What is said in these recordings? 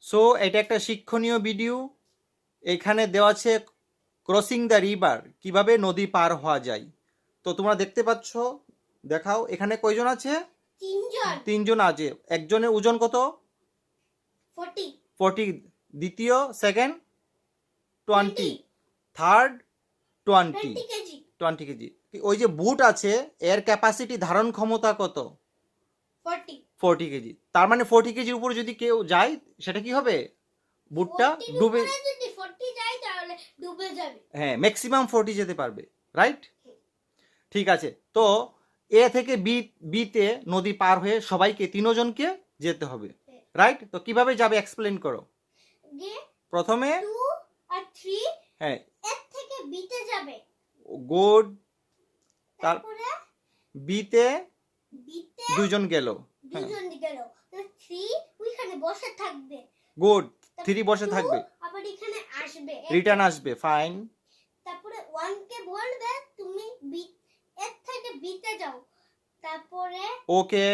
So এটা একটা শিক্ষণীয় ভিডিও। এখানে দেওয়া আছে ক্রসিং দ্য রিভার, কিভাবে নদী পার হওয়া যায়। তো তোমরা দেখতে পাচ্ছ, দেখাও এখানে কয়জন আছে? তিনজন আছে। একজনের ওজন কত? 40, দ্বিতীয় সেকেন্ড 20, থার্ড 20 কেজি। ওই যে বুট আছে এর ক্যাপাসিটি ধারণ ক্ষমতা কত? 40 কেজি। তার মানে 40 কেজির উপর যদি কেউ যায় সেটা কি হবে? বুটটা ডুবে যাবে। হ্যাঁ, ম্যাক্সিমাম 40 যেতে পারবে, রাইট? ঠিক আছে। তো এ থেকে বিতে নদী পার হয়ে সবাইকে তিনজনকে যেতে হবে, রাইট? তো কিভাবে যাবে এক্সপ্লেইন করো। প্রথমে 2 আর 3 হ্যাঁ এ থেকে বিতে যাবে। গুড। তারপরে বিতে দুইজন গেল। তো 3 ওইখানে বসে থাকবে। গুড। 3 বসে থাকবে, আবার এখানে আসবে, রিটার্ন আসবে, ফাইন। তারপরে 1 কে বলবে তুমি এ থেকে বিতে যাও। তারপরে ওকে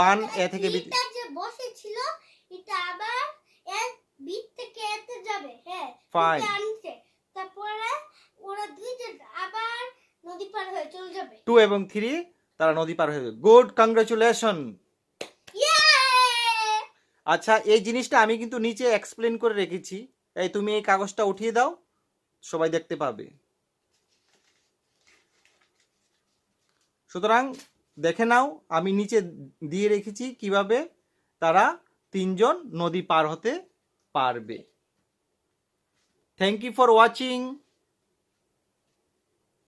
1 এ থেকে বিতে, এটা যে বসে ছিল এটা আবার এ বি থেকে এতে যাবে। হ্যাঁ, ফাইন। তারপরে ওরা দুইজন আবার নদী পার হয়ে চলে যাবে। 2 এবং 3 তারা নদী পার হয়ে যাবে। Good, congratulation. আচ্ছা, এই জিনিসটা আমি কিন্তু নিচে এক্সপ্লেন করে রেখেছি। এই তুমি এই কাগজটা উঠিয়ে দাও, সবাই দেখতে পাবে। সুতরাং দেখে নাও, আমি নিচে দিয়ে রেখেছি কিভাবে তারা তিনজন নদী পার হতে পারবে। Thank you for watching.